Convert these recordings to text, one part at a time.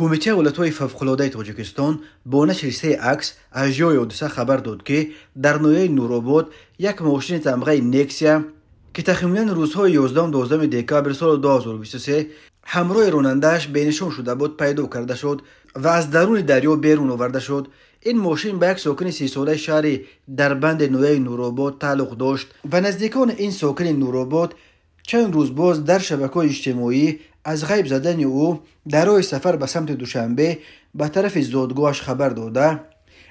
کمیته ولایت‌های فوق‌العاده تاجیکستان با نشر سه عکس از جای حادثه خبر داد که در ناحیه نورآباد یک ماشین تمغه نکسیا که تخمیناً روزهای 11 و 12 دکامبر سال 2023 همراه راننده‌اش بینشان شده بود پیدا کرده شد و از درون دریا بیرون آورده شد. این ماشین به یک ساکن 30 ساله شهر دربند ناحیه نورآباد تعلق داشت و نزدیکان این ساکن نورآباد چند روز باز در شبکه‌های اجتماعی از غیب زدن او در راه سفر به سمت دوشنبه به طرف زادگاهش خبر داده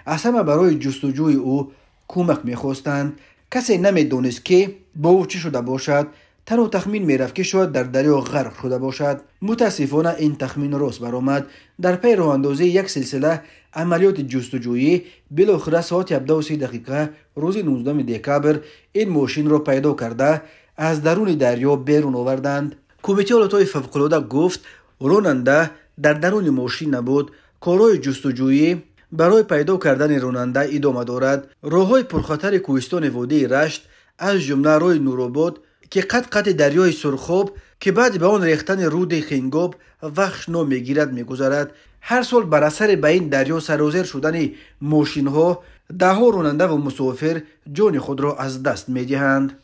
از همه برای جستجوی او کمک می‌خواستند. کسی نمی‌دانست که با او چه شده باشد. تنها تخمین می‌رفت که شاید در دریا غرق شده باشد. متاسفانه این تخمین راست برآمد. در پی راه اندازی یک سلسله عملیات جستجویی بالاخره ساعت 17:30 دقیقه روز 19 دکامبر این ماشین را پیدا کرده از درون دریا بیرون آوردند. کمیته ولایت‌های فوق‌العاده گفت راننده در درون ماشین نبود. کارهای جستجویی برای پیدا کردن راننده ادامه دارد. راه‌های پرخطر کوهستان وادی رشت از جمله راه نورآباد که قد دریای سرخاب که بعد به آن ریختن رود خنگاب وخش نام میگیرد میگذرد. هر سال بر اثر به این دریا سرازیر شدن ماشین ها ده ها راننده و مسافر جان خود را از دست میدهند.